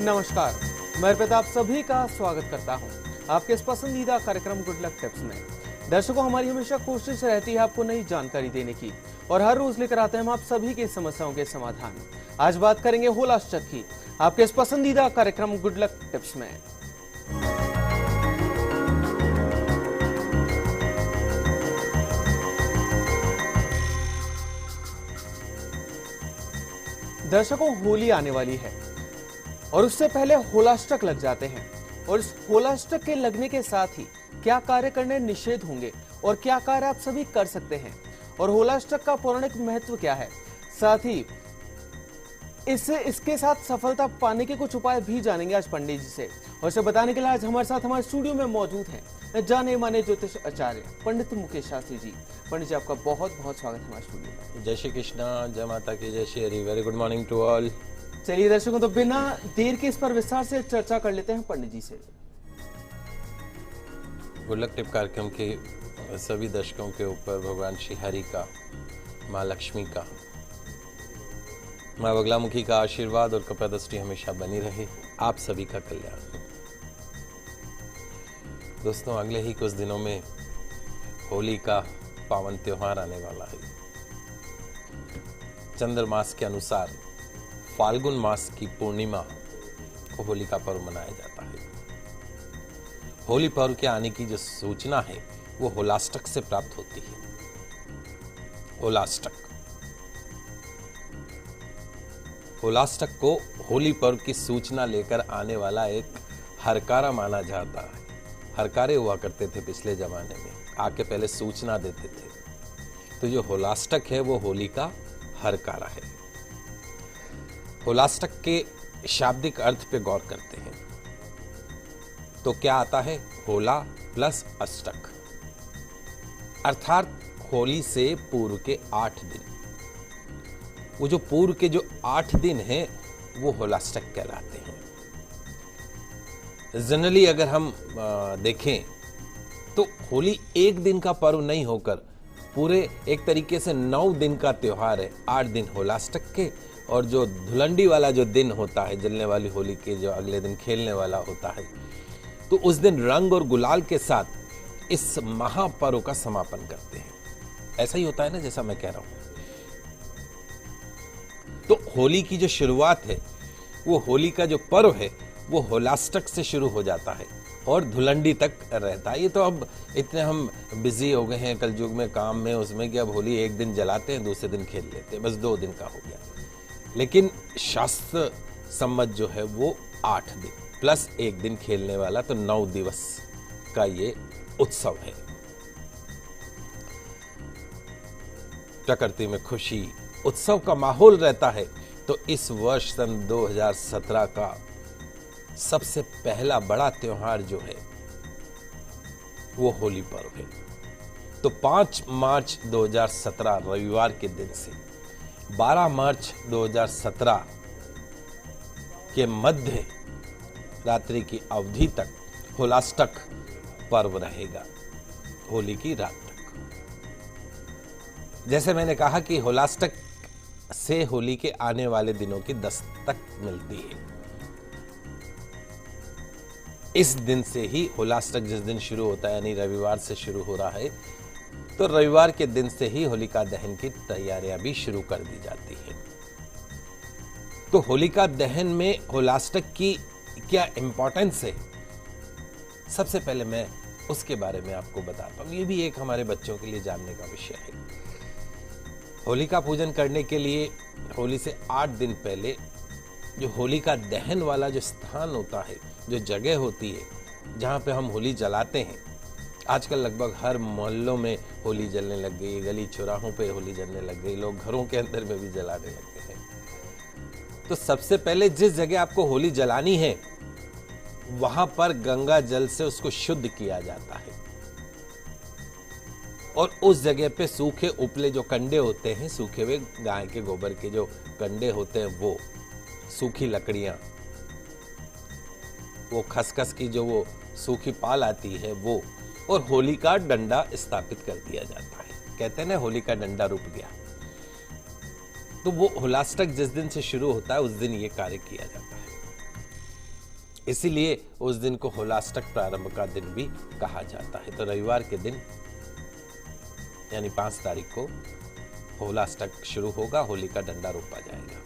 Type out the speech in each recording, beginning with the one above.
नमस्कार, मैं अर्पित आप सभी का स्वागत करता हूं आपके इस पसंदीदा कार्यक्रम गुड लक टिप्स में। दर्शकों, हमारी हमेशा कोशिश रहती है आपको नई जानकारी देने की और हर रोज लेकर आते हैं हम आप सभी की समस्याओं के समाधान। आज बात करेंगे होलाष्टक की आपके इस पसंदीदा कार्यक्रम गुड लक टिप्स में। दर्शकों, होली आने वाली है और उससे पहले होलाष्टक लग जाते हैं और इस होलाष्टक के लगने के साथ ही क्या कार्य करने निषेध होंगे और क्या कार्य आप सभी कर सकते हैं और होलाष्टक का पौराणिक महत्व क्या है, साथ ही इसके साथ सफलता पाने के कुछ उपाय भी जानेंगे आज पंडित जी से। और इसे बताने के लिए आज हमारे साथ हमारे स्टूडियो में मौजूद हैं जाने माने ज्योतिष आचार्य पंडित मुकेश शास्त्री जी। पंडित जी, आपका बहुत बहुत स्वागत है हमारे स्टूडियो में। जय श्री कृष्णा, जय माता की, जय Shri Hari. Very good morning to all. चलिए दर्शकों, तो बिना देर के इस पर विस्तार से चर्चा कर लेते हैं पंडित जी से। गुड लक टिप कार्यक्रम के सभी दर्शकों के ऊपर भगवान श्री हरि का, माँ लक्ष्मी का, माँ बगलामुखी का आशीर्वाद और कृपा दृष्टि हमेशा बनी रहे। आप सभी का कल्याण। दोस्तों, अगले ही कुछ दिनों में होली का पावन त्योहार आने वाला है। चंद्रमास के अनुसार फाल्गुन मास की पूर्णिमा को होली का पर्व मनाया जाता है। होली पर्व के आने की जो सूचना है वो होलाष्टक से प्राप्त होती है। होलाष्टक को होली पर्व की सूचना लेकर आने वाला एक हरकारा माना जाता है। हरकारे हुआ करते थे पिछले जमाने में, आके पहले सूचना देते थे। तो जो होलाष्टक है वो होली का हरकारा है। होलाष्टक के शाब्दिक अर्थ पे गौर करते हैं तो क्या आता है? होला प्लस अष्टक, अर्थात होली से पूर्व के 8 दिन। वो जो पूर्व के जो 8 दिन हैं वो होलाष्टक कहलाते हैं। जनरली अगर हम देखें तो होली एक दिन का पर्व नहीं होकर पूरे एक तरीके से 9 दिन का त्योहार है। 8 दिन होलाष्टक के और जो धुलंडी वाला जो दिन होता है, जलने वाली होली के जो अगले दिन खेलने वाला होता है, तो उस दिन रंग और गुलाल के साथ इस महापर्व का समापन करते हैं। ऐसा ही होता है ना, जैसा मैं कह रहा हूं। तो होली की जो शुरुआत है, वो होली का जो पर्व है वो होलाष्टक से शुरू हो जाता है और धुलंडी तक रहता है। ये तो अब इतने हम बिजी हो गए हैं कलयुग में, काम में, उसमें कि अब होली एक दिन जलाते हैं, दूसरे दिन खेल लेते हैं, बस 2 दिन का हो गया। लेकिन शास्त्र सम्मत जो है वो 8 दिन प्लस 1 दिन खेलने वाला, तो 9 दिवस का ये उत्सव है। प्रकृति में खुशी, उत्सव का माहौल रहता है। तो इस वर्ष सन 2017 का सबसे पहला बड़ा त्योहार जो है वो होली पर्व है। तो 5 मार्च 2017 रविवार के दिन से 12 मार्च 2017 के मध्य रात्रि की अवधि तक होलाष्टक पर्व रहेगा, होली की रात तक। जैसे मैंने कहा कि होलाष्टक से होली के आने वाले दिनों की दस्तक मिलती है। इस दिन से ही होलाष्टक जिस दिन शुरू होता है, यानी रविवार से शुरू हो रहा है, तो रविवार के दिन से ही होलिका दहन की तैयारियां भी शुरू कर दी जाती है। तो होलिका दहन में होलाष्टक की क्या इंपॉर्टेंस है, सबसे पहले मैं उसके बारे में आपको बताता हूं। ये भी एक हमारे बच्चों के लिए जानने का विषय है। होलिका पूजन करने के लिए होली से 8 दिन पहले जो होलिका दहन वाला जो स्थान होता है, जो जगह होती है जहां पे हम होली जलाते हैं, आजकल लगभग हर मोहल्लों में होली जलने लग गई, गली चौराहों पे होली जलने लग गई, लोग घरों के अंदर में भी जलाने लग गए हैं। तो सबसे पहले जिस जगह आपको होली जलानी है वहां पर गंगा जल से उसको शुद्ध किया जाता है और उस जगह पे सूखे उपले जो कंडे होते हैं, सूखे हुए गाय के गोबर के जो कंडे होते हैं, वो सूखी लकड़ियां, वो खसखस की जो वो सूखी पाल आती है वो, और होली का डंडा स्थापित कर दिया जाता है। कहते हैं ना, होली का डंडा रुक गया। तो वो होलाष्टक जिस दिन से शुरू होता है उस दिन ये कार्य किया जाता है। इसीलिए उस दिन को होलाष्टक प्रारंभ का दिन भी कहा जाता है। तो रविवार के दिन यानी 5 तारीख को होलाष्टक शुरू होगा, होली का डंडा रोपा जाएगा।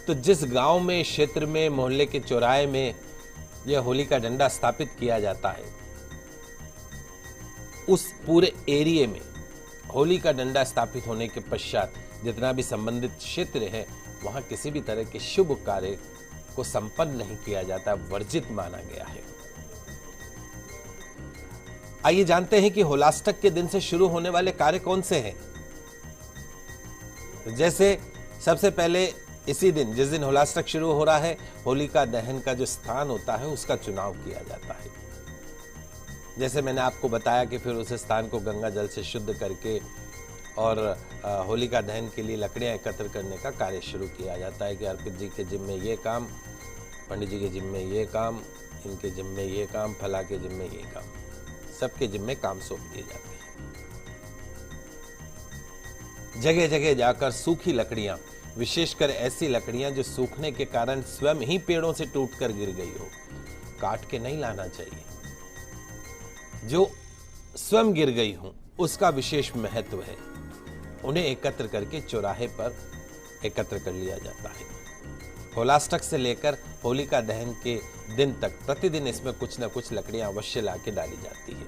तो जिस गांव में, क्षेत्र में, मोहल्ले के चौराहे में यह होली का डंडा स्थापित किया जाता है, उस पूरे एरिया में होली का डंडा स्थापित होने के पश्चात जितना भी संबंधित क्षेत्र है वहां किसी भी तरह के शुभ कार्य को संपन्न नहीं किया जाता, वर्जित माना गया है। आइए जानते हैं कि होलाष्टक के दिन से शुरू होने वाले कार्य कौन से हैं। जैसे सबसे पहले इसी दिन, जिस दिन होलाष्टक शुरू हो रहा है, होलिका दहन का जो स्थान होता है उसका चुनाव किया जाता है। जैसे मैंने आपको बताया कि फिर उस स्थान को गंगा जल से शुद्ध करके और होलिका दहन के लिए लकड़ियां एकत्र करने का कार्य शुरू किया जाता है कि अर्पित जी के जिम्मे ये काम, पंडित जी के जिम्मे ये काम, इनके जिम्मे ये काम, फला के जिम्मे ये काम, सबके जिम्मे काम सौंप दिए जाते हैं। जगह जगह जाकर सूखी लकड़ियां, विशेषकर ऐसी लकड़ियां जो सूखने के कारण स्वयं ही पेड़ों से टूटकर गिर गई हो, काट के नहीं लाना चाहिए। जो स्वयं गिर गई हो उसका विशेष महत्व है, उन्हें एकत्र करके चौराहे पर एकत्र कर लिया जाता है। होलाष्टक से लेकर होलिका दहन के दिन तक प्रतिदिन इसमें कुछ न कुछ लकड़ियां अवश्य लाके डाली जाती है।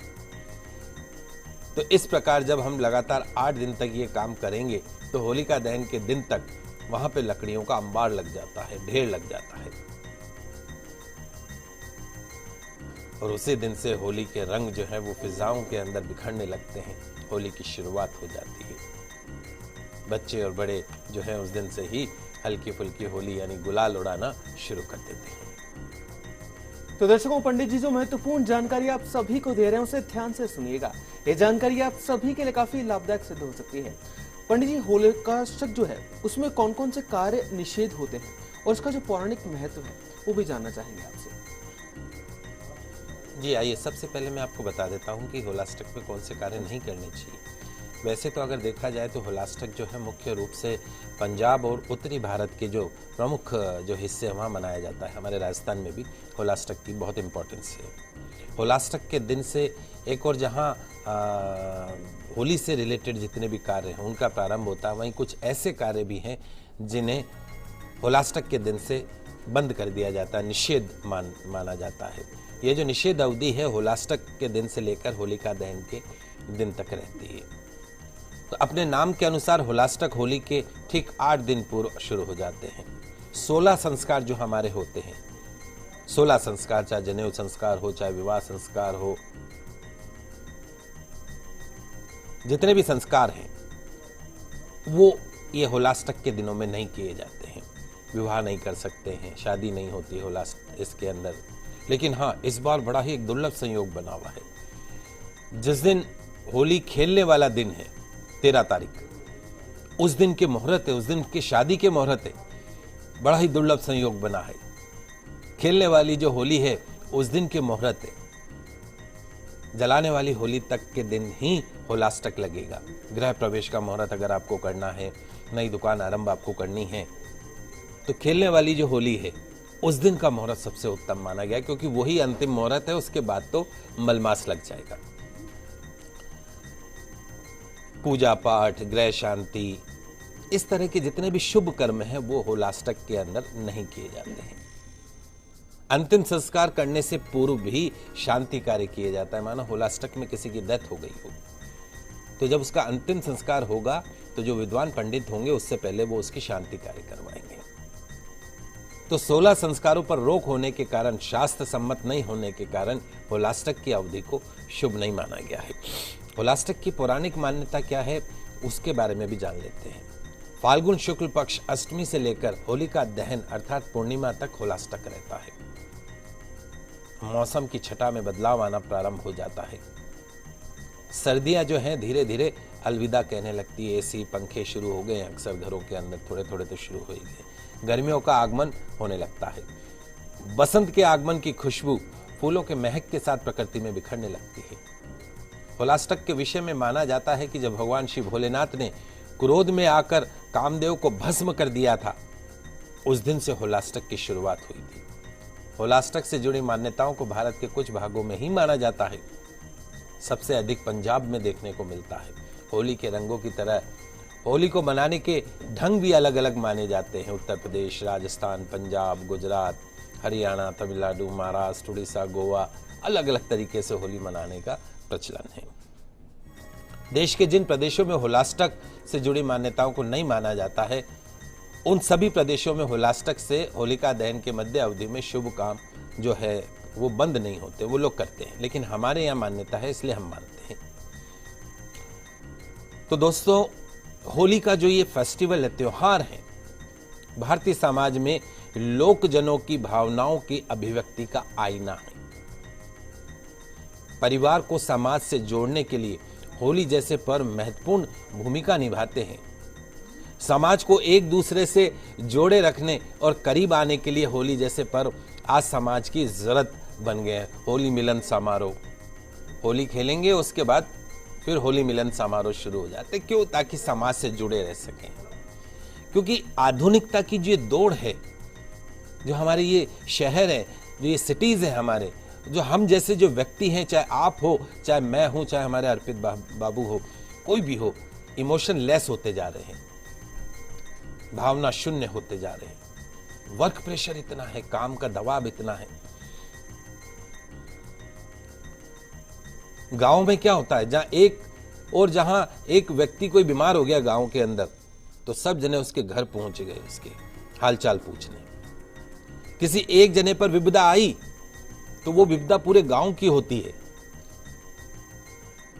तो इस प्रकार जब हम लगातार 8 दिन तक ये काम करेंगे तो होलिका दहन के दिन तक वहां पे लकड़ियों का अंबार लग जाता है, ढेर लग जाता है। और उसी दिन से होली के रंग जो है वो फिजाओं के अंदर बिखरने लगते हैं, होली की शुरुआत हो जाती है। बच्चे और बड़े जो है उस दिन से ही हल्की फुल्की होली यानी गुलाल उड़ाना शुरू कर देते हैं। तो दर्शकों, पंडित जी जो महत्वपूर्ण जानकारी आप सभी को दे रहे हैं उसे ध्यान से सुनिएगा। ये जानकारी आप सभी के लिए काफी लाभदायक सिद्ध हो सकती है। पंडित जी, होलिकाष्टक जो है उसमें कौन कौन से कार्य निषेध होते हैं और उसका जो पौराणिक महत्व है वो भी जानना चाहेंगे आपसे। जी आइए, सबसे पहले मैं आपको बता देता हूं कि होलाष्टक में कौन से कार्य नहीं करने चाहिए। वैसे तो अगर देखा जाए तो होलाष्टक जो है मुख्य रूप से पंजाब और उत्तरी भारत के जो प्रमुख जो हिस्से वहाँ मनाया जाता है। हमारे राजस्थान में भी होलाष्टक की बहुत इम्पोर्टेंस है। होलाष्टक के दिन से एक और जहाँ होली से रिलेटेड जितने भी कार्य हैं उनका प्रारंभ होता है, वहीं कुछ ऐसे कार्य भी हैं जिन्हें होलाष्टक के दिन से बंद कर दिया जाता है, निषेध माना जाता है। ये जो निषेध अवधि है होलाष्टक के दिन से लेकर होलिका दहन के दिन तक रहती है। तो अपने नाम के अनुसार होलाष्टक होली के ठीक 8 दिन पूर्व शुरू हो जाते हैं। 16 संस्कार जो हमारे होते हैं, 16 संस्कार, चाहे जनेऊ संस्कार हो, चाहे विवाह संस्कार हो, जितने भी संस्कार हैं वो ये होलाष्टक के दिनों में नहीं किए जाते हैं। विवाह नहीं कर सकते हैं, शादी नहीं होती होलाष्टक इसके अंदर। लेकिन हाँ, इस बार बड़ा ही एक दुर्लभ संयोग बना हुआ है। जिस दिन होली खेलने वाला दिन है 13 तारीख, उस दिन के मुहूर्त है, उस दिन की शादी के मुहूर्त है। बड़ा ही दुर्लभ संयोग बना है। खेलने वाली जो होली है उस दिन के मुहूर्त है, जलाने वाली होली तक के दिन ही होलाष्टक लगेगा। गृह प्रवेश का मुहूर्त अगर आपको करना है, नई दुकान आरंभ आपको करनी है, तो खेलने वाली जो होली है उस दिन का मुहूर्त सबसे उत्तम माना गया, क्योंकि वही अंतिम मुहूर्त है। उसके बाद तो मलमास लग जाएगा। पूजा पाठ, गृह शांति, इस तरह के जितने भी शुभ कर्म हैं वो होलाष्टक के अंदर नहीं किए जाते हैं। अंतिम संस्कार करने से पूर्व भी शांति कार्य किए जाता है। मानो होलाष्टक में किसी की डेथ हो गई हो, तो जब उसका अंतिम संस्कार होगा तो जो विद्वान पंडित होंगे उससे पहले वो उसकी शांति कार्य करवाएंगे। तो 16 संस्कारों पर रोक होने के कारण, शास्त्र सम्मत नहीं होने के कारण होलाष्टक की अवधि को शुभ नहीं माना गया है। होलाष्टक की पौराणिक मान्यता क्या है उसके बारे में भी जान लेते हैं। फाल्गुन शुक्ल पक्ष अष्टमी से लेकर होलिका दहन अर्थात पूर्णिमा तक होलाष्टक रहता है। मौसम की छटा में बदलाव आना प्रारंभ हो जाता है। सर्दियां जो हैं धीरे धीरे अलविदा कहने लगती है। एसी पंखे शुरू हो गए हैं अक्सर घरों के अंदर, थोड़े थोड़े तो शुरू हो ही गए। गर्मियों का आगमन होने लगता है। बसंत के आगमन की खुशबू फूलों के महक के साथ प्रकृति में बिखरने लगती है। होलाष्टक के विषय में माना जाता है कि जब भगवान शिव भोलेनाथ ने क्रोध में आकर कामदेव को भस्म कर दिया था, उस दिन से होलाष्टक की शुरुआत हुई थी। होलाष्टक से जुड़ी मान्यताओं को भारत के कुछ भागों में ही माना जाता है। सबसे अधिक पंजाब में देखने को मिलता है। होली के रंगों की तरह होली को मनाने के ढंग भी अलग अलग माने जाते हैं। उत्तर प्रदेश, राजस्थान, पंजाब, गुजरात, हरियाणा, तमिलनाडु, महाराष्ट्र, उड़ीसा, गोवा अलग अलग तरीके से होली मनाने का प्रचलन है। देश के जिन प्रदेशों में होलाष्टक से जुड़ी मान्यताओं को नहीं माना जाता है, उन सभी प्रदेशों में होलाष्टक से होलिका दहन के मध्य अवधि में शुभ काम जो है वो बंद नहीं होते, वो लोग करते हैं। लेकिन हमारे यहाँ मान्यता है, इसलिए हम मानते हैं। तो दोस्तों, होली का जो ये फेस्टिवल है, त्योहार है, भारतीय समाज में लोकजनों की भावनाओं की अभिव्यक्ति का आईना है। परिवार को समाज से जोड़ने के लिए होली जैसे पर्व महत्वपूर्ण भूमिका निभाते हैं। समाज को एक दूसरे से जोड़े रखने और करीब आने के लिए होली जैसे पर्व आज समाज की जरूरत बन गए हैं। होली मिलन समारोह, होली खेलेंगे, उसके बाद फिर होली मिलन समारोह शुरू हो जाते। क्यों? ताकि समाज से जुड़े रह सकें। क्योंकि आधुनिकता की जो दौड़ है, जो हमारे ये शहर है, जो ये सिटीज है हमारे, जो हम जैसे जो व्यक्ति हैं, चाहे आप हो, चाहे मैं हूं, चाहे हमारे अर्पित बाबू हो, कोई भी हो, इमोशन लेस होते जा रहे हैं, भावना शून्य होते जा रहे हैं। वर्क प्रेशर इतना है, काम का दबाव इतना है। गांव में क्या होता है, जहां एक व्यक्ति कोई बीमार हो गया गांव के अंदर, तो सब जने उसके घर पहुंच गए उसके हालचाल पूछने। किसी एक जने पर विपदा आई तो वो विपदा पूरे गांव की होती है।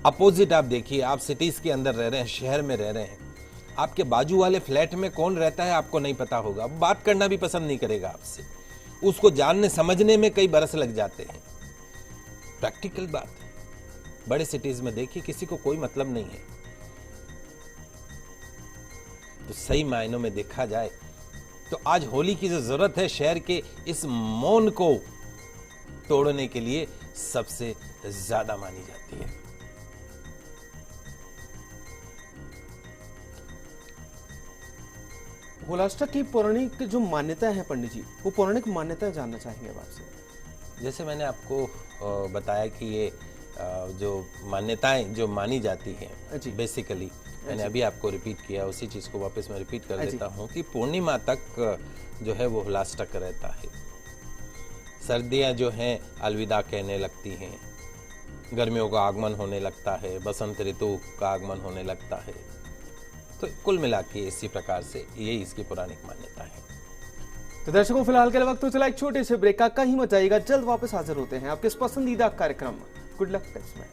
अपोजिट आप देखिए, आप सिटीज के अंदर रह रहे हैं, शहर में रह रहे हैं, आपके बाजू वाले फ्लैट में कौन रहता है आपको नहीं पता होगा, बात करना भी पसंद नहीं करेगा आपसे, उसको जानने समझने में कई बरस लग जाते हैं। प्रैक्टिकल बात है। बड़े सिटीज में देखिए, किसी को कोई मतलब नहीं है। तो सही मायनों में देखा जाए तो आज होली की जो जरूरत है, शहर के इस मौन को तोड़ने के लिए सबसे ज्यादा मानी जाती है। होलाष्टक की पौराणिक जो मान्यताएं हैं पंडित जी, वो पौराणिक मान्यताएं जानना चाहेंगे अब आपसे। जैसे मैंने आपको बताया कि ये जो मान्यताएं जो मानी जाती हैं, बेसिकली मैंने अभी आपको रिपीट किया, उसी चीज को वापस मैं रिपीट कर देता हूं कि पूर्णिमा तक जो है वो होलाष्टक रहता है। सर्दियां जो हैं अलविदा कहने लगती हैं, गर्मियों का आगमन होने लगता है, बसंत ऋतु का आगमन होने लगता है। तो कुल मिला के इसी प्रकार से यही इसकी पौराणिक मान्यता है। तो दर्शकों, फिलहाल के लिए वक्त तो चला एक छोटे से ब्रेक का, कहीं मत जाइएगा, जल्द वापस हाजिर होते हैं आपके पसंदीदा कार्यक्रम गुड लक टिप्स में।